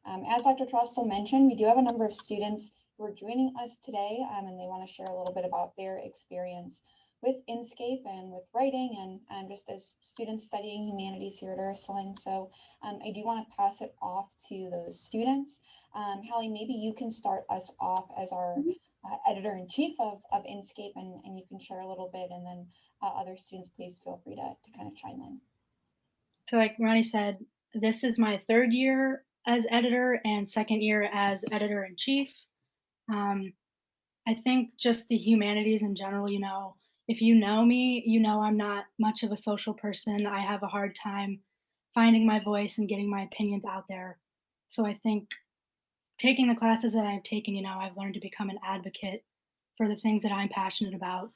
As Dr. Trostel mentioned, we do have a number of students who are joining us today, and they want to share a little bit about their experience with Inkscape and with writing and just as students studying humanities here at Ursuline. So I do want to pass it off to those students. Hallie, maybe you can start us off as our editor-in-chief of Inkscape, and you can share a little bit, and then other students, please feel free to kind of chime in. So, like Ronnie said, this is my third year as editor and second year as editor in chief. Um, I think just the humanities in general, if you know me, you know I'm not much of a social person. I have a hard time finding my voice and getting my opinions out there. So I think taking the classes that I've taken, I've learned to become an advocate for the things that I'm passionate about.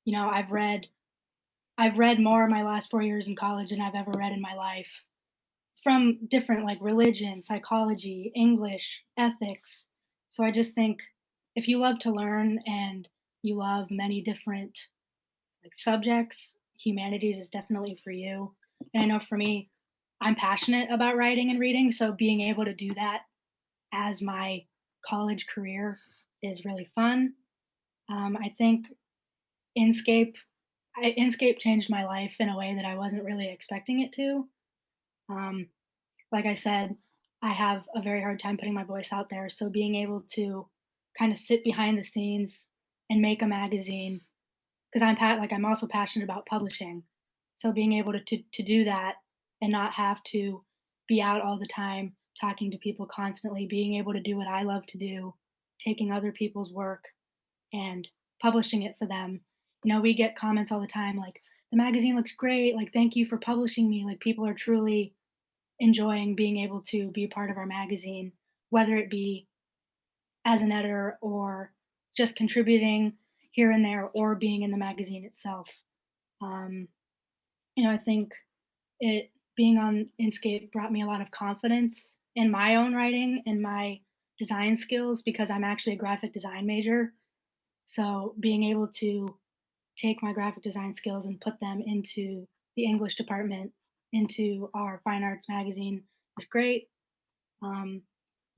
I've read more my last 4 years in college than I've ever read in my life from different like religion, psychology, English, ethics. So I just think if you love to learn and you love many different like subjects, humanities is definitely for you. And I know for me, I'm passionate about writing and reading, so being able to do that as my college career is really fun. I think Inkscape, Inkscape changed my life in a way that I wasn't really expecting it to. Um, like I said, I have a very hard time putting my voice out there. So being able to kind of sit behind the scenes and make a magazine, because I'm also passionate about publishing. So being able to do that and not have to be out all the time talking to people constantly, being able to do what I love to do, taking other people's work and publishing it for them. We get comments all the time like the magazine looks great, like thank you for publishing me. Like people are truly enjoying being able to be a part of our magazine, whether it be as an editor or just contributing here and there or being in the magazine itself. Um, I think it being on Inkscape brought me a lot of confidence in my own writing and my design skills because I'm actually a graphic design major. So being able to take my graphic design skills and put them into the English department, into our fine arts magazine is great. Um,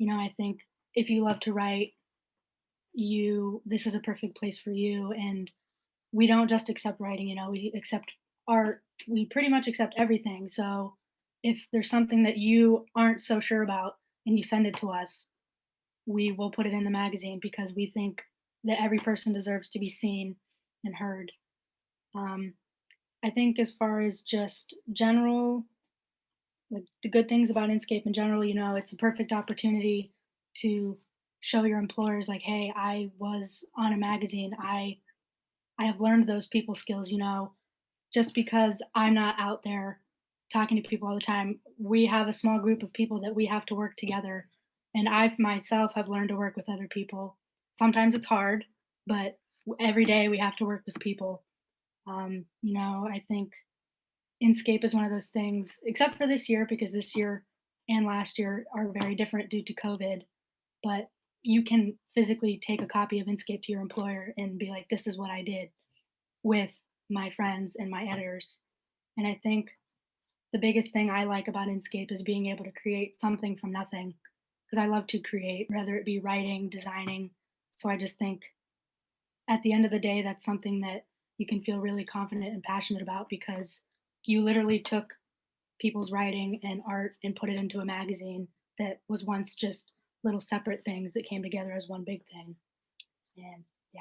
I think if you love to write, this is a perfect place for you. And we don't just accept writing, we accept art. We pretty much accept everything. So if there's something that you aren't so sure about and you send it to us, we will put it in the magazine because we think that every person deserves to be seen and heard. Um, I think as far as just general, like the good things about Inkscape in general, it's a perfect opportunity to show your employers like, hey, I was on a magazine. I have learned those people skills, just because I'm not out there talking to people all the time. We have a small group of people that we have to work together. And I myself have learned to work with other people. Sometimes it's hard, but every day we have to work with people. I think Inkscape is one of those things, except for this year, because this year and last year are very different due to COVID. But you can physically take a copy of Inkscape to your employer and be like, this is what I did with my friends and my editors. And I think the biggest thing I like about Inkscape is being able to create something from nothing because I love to create, whether it be writing, designing. So I just think at the end of the day, that's something that you can feel really confident and passionate about because you literally took people's writing and art and put it into a magazine that was once just little separate things that came together as one big thing. And yeah.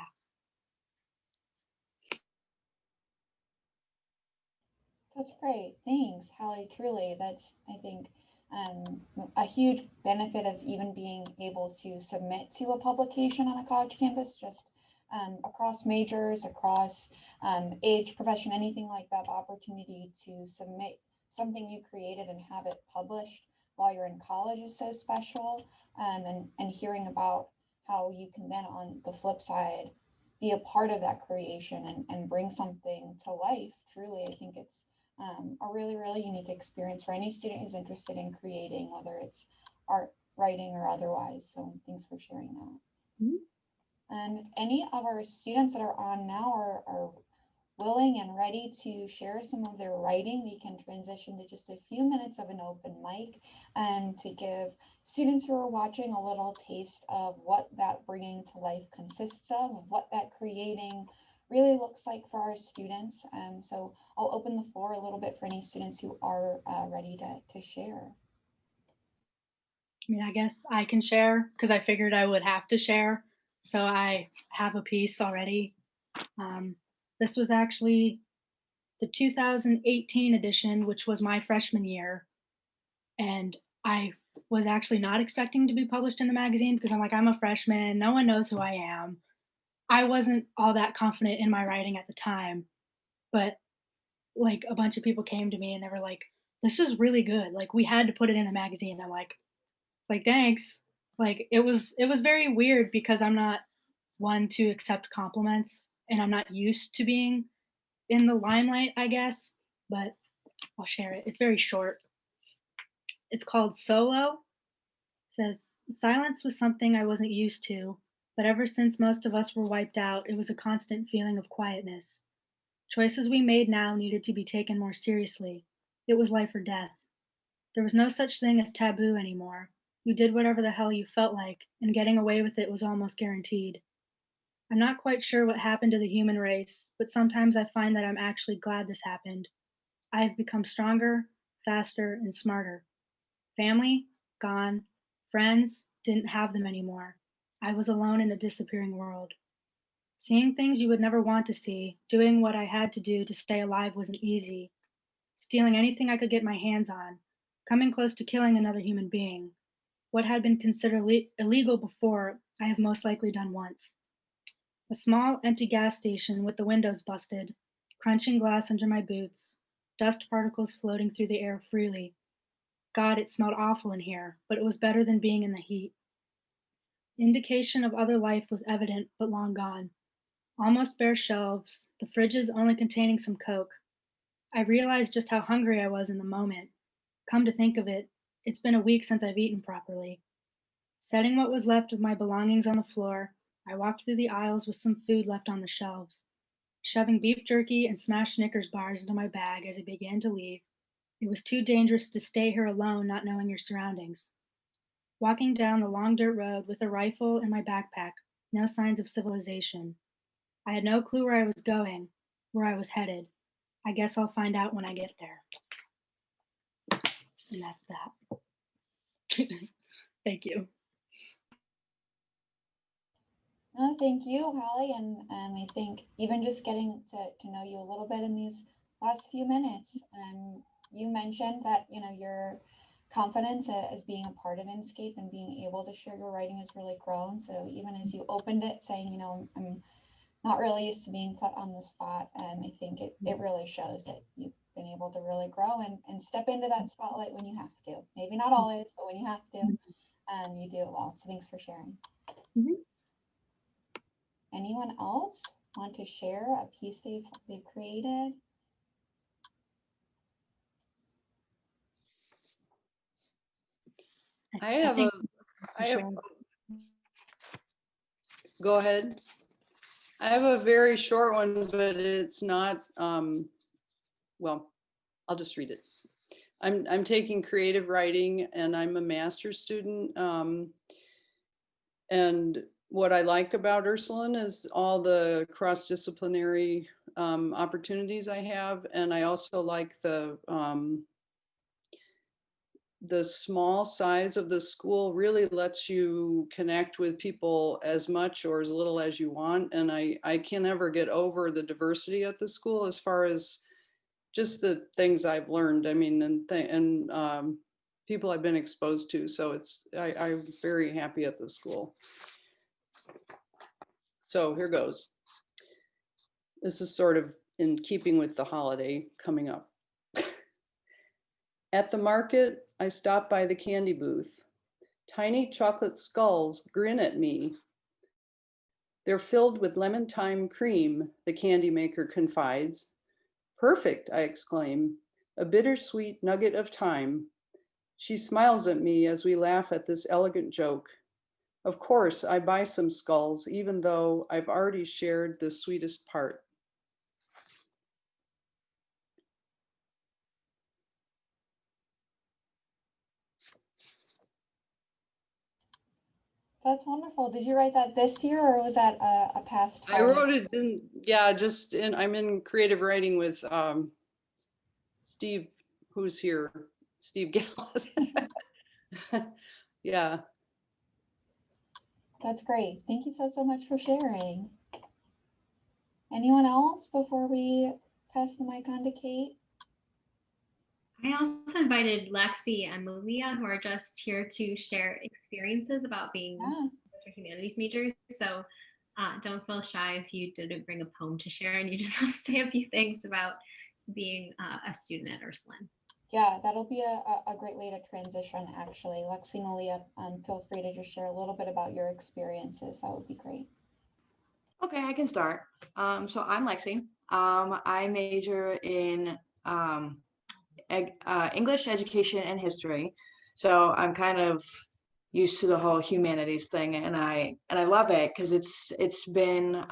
That's great. Thanks, Hallie. Truly, that's, I think, a huge benefit of even being able to submit to a publication on a college campus, just across majors, across age, profession, anything like that. The opportunity to submit something you created and have it published while you're in college is so special. And hearing about how you can then, on the flip side, be a part of that creation and bring something to life. Truly, I think it's a really, really unique experience for any student who's interested in creating, whether it's art, writing, or otherwise. So thanks for sharing that. Mhm. And if any of our students that are on now are willing and ready to share some of their writing, we can transition to just a few minutes of an open mic and to give students who are watching a little taste of what that bringing to life consists of what that creating really looks like for our students. So I'll open the floor a little bit for any students who are ready to share. I mean, I guess I can share because I figured I would have to share. So I have a piece already. Um, this was actually the 2018 edition, which was my freshman year. And I was actually not expecting to be published in the magazine because I'm like, I'm a freshman. No one knows who I am. I wasn't all that confident in my writing at the time, but like a bunch of people came to me and they were like, this is really good. Like we had to put it in the magazine. I'm like, thanks. Like it was very weird because I'm not one to accept compliments and I'm not used to being in the limelight, I guess, but I'll share it. It's very short. It's called Solo. It says silence was something I wasn't used to, but ever since most of us were wiped out, it was a constant feeling of quietness. Choices we made now needed to be taken more seriously. It was life or death. There was no such thing as taboo anymore. You did whatever the hell you felt like, and getting away with it was almost guaranteed. I'm not quite sure what happened to the human race, but sometimes I find that I'm actually glad this happened. I have become stronger, faster, and smarter. Family? Gone. Friends? Didn't have them anymore. I was alone in a disappearing world. Seeing things you would never want to see, doing what I had to do to stay alive wasn't easy. Stealing anything I could get my hands on, coming close to killing another human being. What had been considered illegal before, I have most likely done once. A small, empty gas station with the windows busted, crunching glass under my boots, dust particles floating through the air freely. God, it smelled awful in here, but it was better than being in the heat. Indication of other life was evident, but long gone. Almost bare shelves, the fridges only containing some Coke. I realized just how hungry I was in the moment. Come to think of it, it's been a week since I've eaten properly. Setting what was left of my belongings on the floor, I walked through the aisles with some food left on the shelves, shoving beef jerky and smashed Snickers bars into my bag as I began to leave. It was too dangerous to stay here alone, not knowing your surroundings. Walking down the long dirt road with a rifle in my backpack, no signs of civilization. I had no clue where I was going, where I was headed. I guess I'll find out when I get there. And that's that. Thank you. No, thank you, Holly. And I think even just getting to know you a little bit in these last few minutes, you mentioned that, you know, your confidence as being a part of Inscape and being able to share your writing has really grown. So even as you opened it saying, you know, I'm not really used to being put on the spot, I think it really shows that you've been able to really grow and step into that spotlight when you have to. Maybe not always, but when you have to, you do it well. So thanks for sharing. Mhm. Anyone else want to share a piece they've created? I I have think I have, sure. go ahead. I have a very short one, but it's not, well, I'll just read it. I'm taking creative writing and I'm a master's student. And what I like about Ursuline is all the cross-disciplinary opportunities I have. And I also like the small size of the school really lets you connect with people as much or as little as you want. And I can never get over the diversity at the school as far as just the things I've learned. I mean, and people I've been exposed to. So I'm very happy at the school. So here goes. This is sort of in keeping with the holiday coming up. At the market, I stop by the candy booth. Tiny chocolate skulls grin at me. They're filled with lemon thyme cream, the candy maker confides. Perfect, I exclaim. A bittersweet nugget of thyme. She smiles at me as we laugh at this elegant joke. Of course, I buy some skulls, even though I've already shared the sweetest part. That's wonderful. Did you write that this year or was that a past I time? wrote it in, yeah, I'm in creative writing with Steve, who's here, Steve Gallus. Yeah. That's great. Thank you so much for sharing. Anyone else before we pass the mic on to Kate? I also invited Lexi and Malia, who are just here to share experiences about being humanities majors. So don't feel shy if you didn't bring a poem to share and you just want to say a few things about being a student at Ursuline. Yeah, that'll be a great way to transition, actually. Lexi, Malia, feel free to just share a little bit about your experiences. That would be great. Okay, I can start. So I'm Lexi. I major in English, education, and history. So I'm kind of used to the whole humanities thing, and I love it because it's been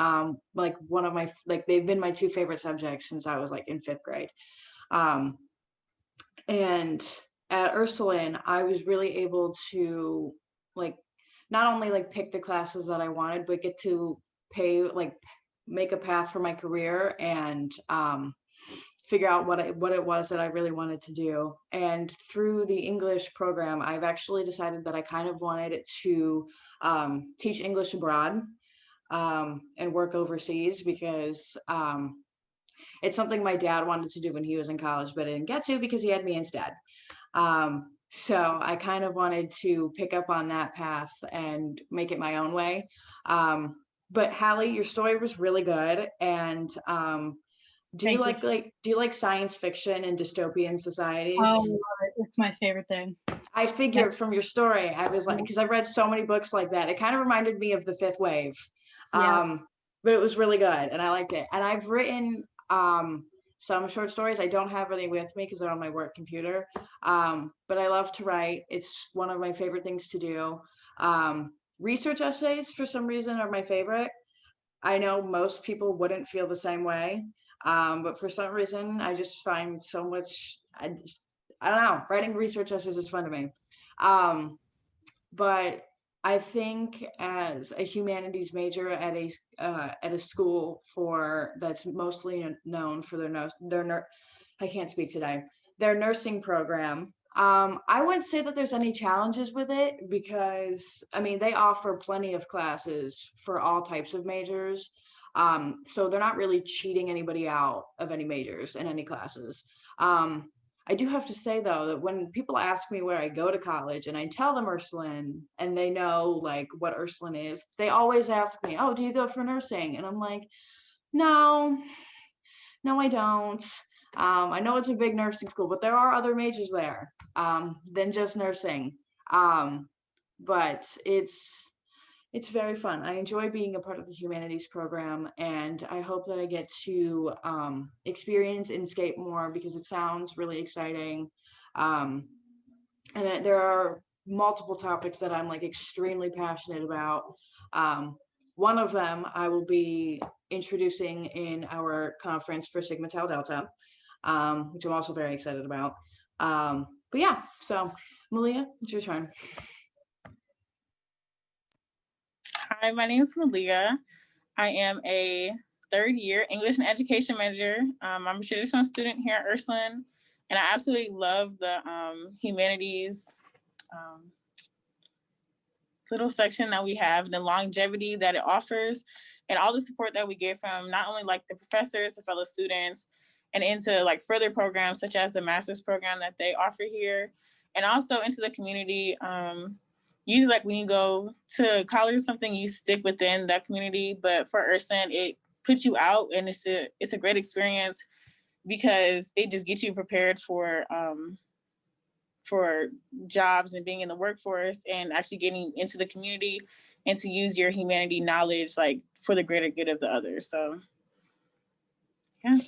like one of my they've been my two favorite subjects since I was like in 5th grade. Um, and at Ursuline, I was really able to like not only like pick the classes that I wanted, but get to make a path for my career and figure out what it was that I really wanted to do. And through the English program, I've actually decided that I kind of wanted to teach English abroad and work overseas because it's something my dad wanted to do when he was in college, but I didn't get to because he had me instead. So I kind of wanted to pick up on that path and make it my own way. But Hallie, your story was really good. And do you like science fiction and dystopian societies? Oh, it's my favorite thing. I figured from your story, I was like, because I've read so many books like that. It kind of reminded me of The Fifth Wave. Yeah. But it was really good and I liked it. And I've written some short stories. I don't have any with me because they're on my work computer. But I love to write. It's one of my favorite things to do. Research essays, for some reason, are my favorite. I know most people wouldn't feel the same way. But for some reason, I just find so much, I don't know, writing research essays is fun to me. But I think as a humanities major at a school that's mostly known for I can't speak today, their nursing program. I wouldn't say that there's any challenges with it because I mean they offer plenty of classes for all types of majors. So they're not really cheating anybody out of any majors in any classes. I do have to say though that when people ask me where I go to college and I tell them Ursuline and they know like what Ursuline is, they always ask me, "Oh, do you go for nursing?" And I'm like, "No, no, I don't. I know it's a big nursing school, but there are other majors there than just nursing. But it's very fun. I enjoy being a part of the humanities program, and I hope that I get to experience Inscape more because it sounds really exciting. And that there are multiple topics that I'm like extremely passionate about. One of them I will be introducing in our conference for Sigma Tau Delta, which I'm also very excited about. But yeah, so Malia, it's your turn. Hi, my name is Malia. I am a 3rd year English and education major. I'm a traditional student here at Ursuline, and I absolutely love the humanities little section that we have, the longevity that it offers, and all the support that we get from not only like the professors, the fellow students, and into like further programs such as the master's program that they offer here, and also into the community. Usually like when you go to college or something, you stick within that community, but for Ursuline, it puts you out and it's a great experience because it just gets you prepared for jobs and being in the workforce and actually getting into the community and to use your humanity knowledge like for the greater good of the others. So yeah.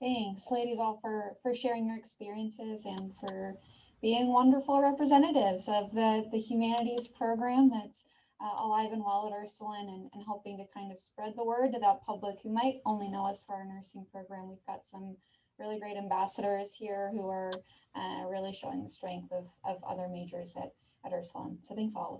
Thanks, ladies, all for sharing your experiences and for being wonderful representatives of the humanities program that's alive and well at Ursuline and helping to kind of spread the word to that public who might only know us for our nursing program. We've got some really great ambassadors here who are really showing the strength of other majors at Ursuline. So thanks all.